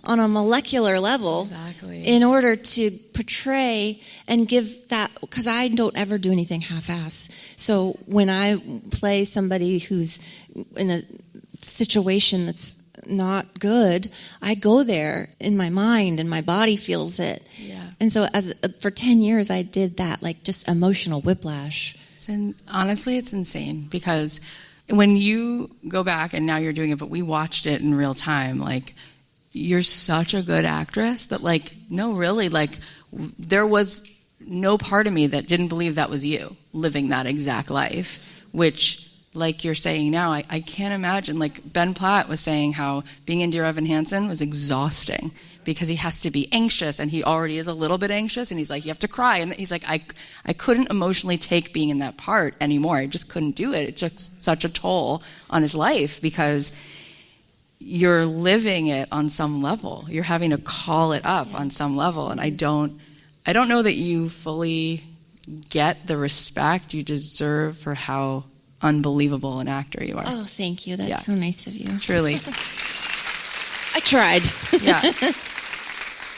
on a molecular level in order to portray and give that, because I don't ever do anything half-ass. So when I play somebody who's in a situation that's not good, I go there in my mind and my body feels it. Yeah. And so for 10 years I did that, like, just emotional whiplash. Honestly, it's insane because when you go back and now you're doing it, but we watched it in real time, like, you're such a good actress that, like, no, really, like, there was no part of me that didn't believe that was you living that exact life, which, like you're saying now, I can't imagine. Like, Ben Platt was saying how being in Dear Evan Hansen was exhausting because he has to be anxious, and he already is a little bit anxious, and he's like, you have to cry. And he's like, I couldn't emotionally take being in that part anymore. I just couldn't do it. It took such a toll on his life because you're living it on some level. You're having to call it up on some level. And I don't know that you fully get the respect you deserve for how unbelievable an actor you are. Oh, thank you. That's so nice of you. Truly. I tried. Yeah.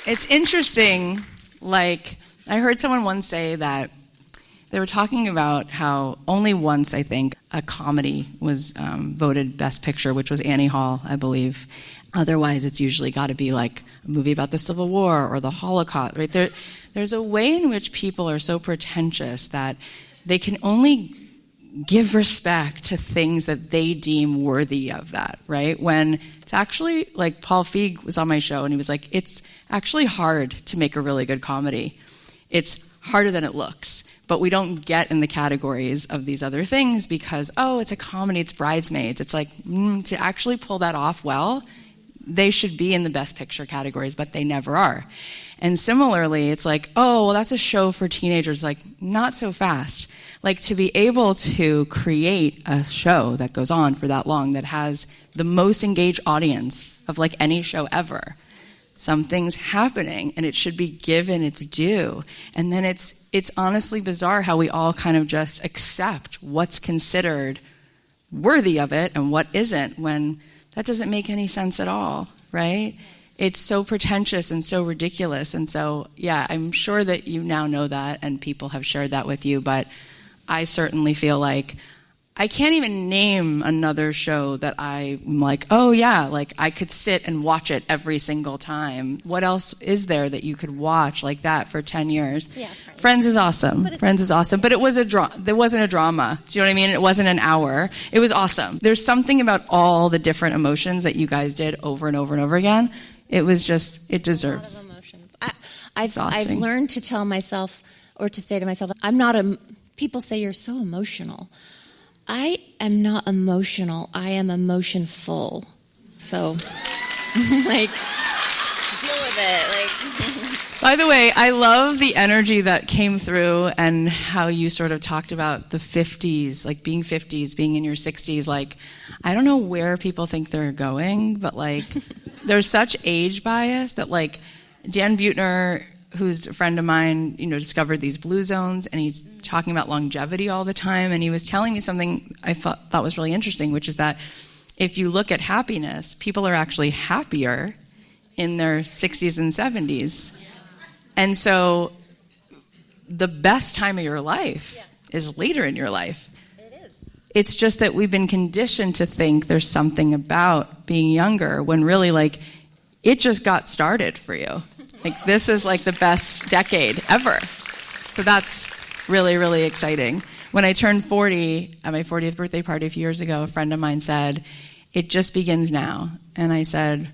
It's interesting. Like, I heard someone once say that they were talking about how only once, I think, a comedy was voted Best Picture, which was Annie Hall, I believe. Otherwise, it's usually got to be like a movie about the Civil War or the Holocaust, right? There's a way in which people are so pretentious that they can only give respect to things that they deem worthy of that, right? When it's actually, like, Paul Feig was on my show, and he was like, it's actually hard to make a really good comedy. It's harder than it looks. But we don't get in the categories of these other things because, oh, it's a comedy, it's Bridesmaids. It's like, to actually pull that off well, they should be in the Best Picture categories, but they never are. And similarly, it's like, oh, well, that's a show for teenagers. Like, not so fast. Like, to be able to create a show that goes on for that long, that has the most engaged audience of, like, any show ever, something's happening, and it should be given its due. And then it's honestly bizarre how we all kind of just accept what's considered worthy of it and what isn't, when that doesn't make any sense at all, right? It's so pretentious and so ridiculous. And so, yeah, I'm sure that you now know that and people have shared that with you, but I certainly feel like I can't even name another show that I'm like, oh yeah, like I could sit and watch it every single time. What else is there that you could watch like that for 10 years? Yeah, Friends is awesome. Friends is awesome. But it was there wasn't a drama. Do you know what I mean? It wasn't an hour. It was awesome. There's something about all the different emotions that you guys did over and over and over again. It was just, it deserves. A lot of emotions. I've learned to tell myself, or to say to myself, people say you're so emotional. I am not emotional. I am emotionful. So, like, deal with it. Like, By the way, I love the energy that came through and how you sort of talked about the 50s, like being 50s, being in your 60s. Like, I don't know where people think they're going, but like, there's such age bias that like Dan Buettner, who's a friend of mine, discovered these blue zones, and he's talking about longevity all the time. And he was telling me something I thought was really interesting, which is that if you look at happiness, people are actually happier in their 60s and 70s. And so the best time of your life is later in your life. It is. It's just that we've been conditioned to think there's something about being younger when really, like, it just got started for you. Like, this is like the best decade ever. So that's really, really exciting. When I turned 40 at my 40th birthday party a few years ago, a friend of mine said, "It just begins now." And I said,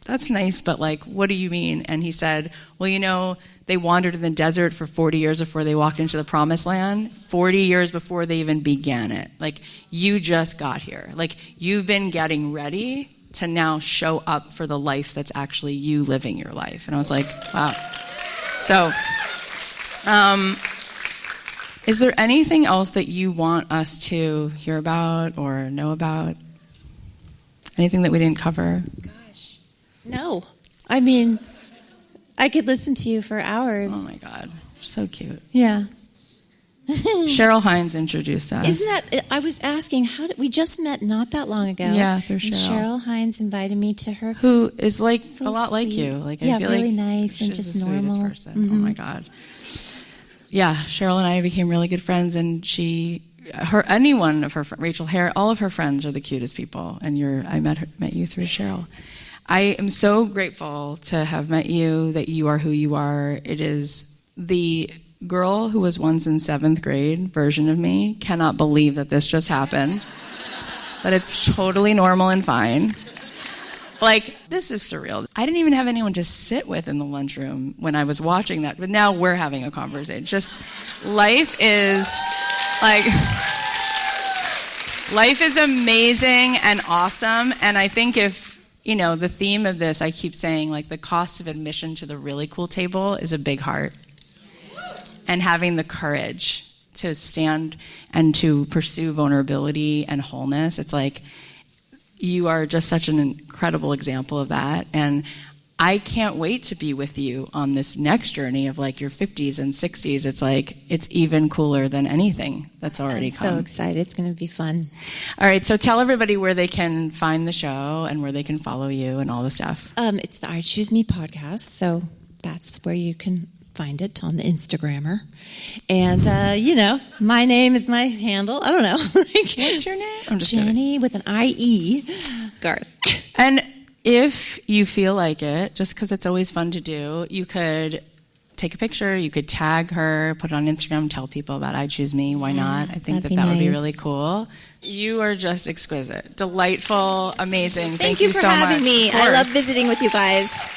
"That's nice, but like, what do you mean?" And he said, "Well, they wandered in the desert for 40 years before they walked into the promised land, 40 years before they even began it. Like, you just got here. Like, you've been getting ready to now show up for the life that's actually you living your life." And I was like, wow. So, is there anything else that you want us to hear about or know about? Anything that we didn't cover? No. I mean, I could listen to you for hours. Oh my God. So cute. Yeah. Cheryl Hines introduced us. Isn't that, I was asking, we just met not that long ago. Yeah, through Cheryl. And Cheryl Hines invited me to her. Who is like so a lot sweet. like you. Like, yeah, I feel really like nice and she's just the normal. sweetest person. Mm-hmm. Oh my God. Yeah, Cheryl and I became really good friends, and any one of her, Rachel Hare, all of her friends are the cutest people, and I met you through Cheryl. I am so grateful to have met you, that you are who you are. It is the girl who was once in 7th grade version of me cannot believe that this just happened, that it's totally normal and fine. Like, this is surreal. I didn't even have anyone to sit with in the lunchroom when I was watching that, but now we're having a conversation. Just, life is amazing and awesome, and I think if, the theme of this, I keep saying, like, the cost of admission to the really cool table is a big heart. And having the courage to stand and to pursue vulnerability and wholeness, it's like, you are just such an incredible example of that. And I can't wait to be with you on this next journey of like your 50s and 60s. It's like, it's even cooler than anything that's already come. I'm so excited. It's going to be fun. All right. So tell everybody where they can find the show and where they can follow you and all the stuff. It's the I Choose Me podcast. So that's where you can find it, on the Instagrammer. And, my name is my handle. I don't know. What's your name? I'm just Jennie with an I-E, Garth. And if you feel like it, just because it's always fun to do, you could take a picture, you could tag her, put it on Instagram, tell people about I Choose Me. Why not? I think that would be really cool. You are just exquisite, delightful, amazing. Thank you for so much. having me. I love visiting with you guys.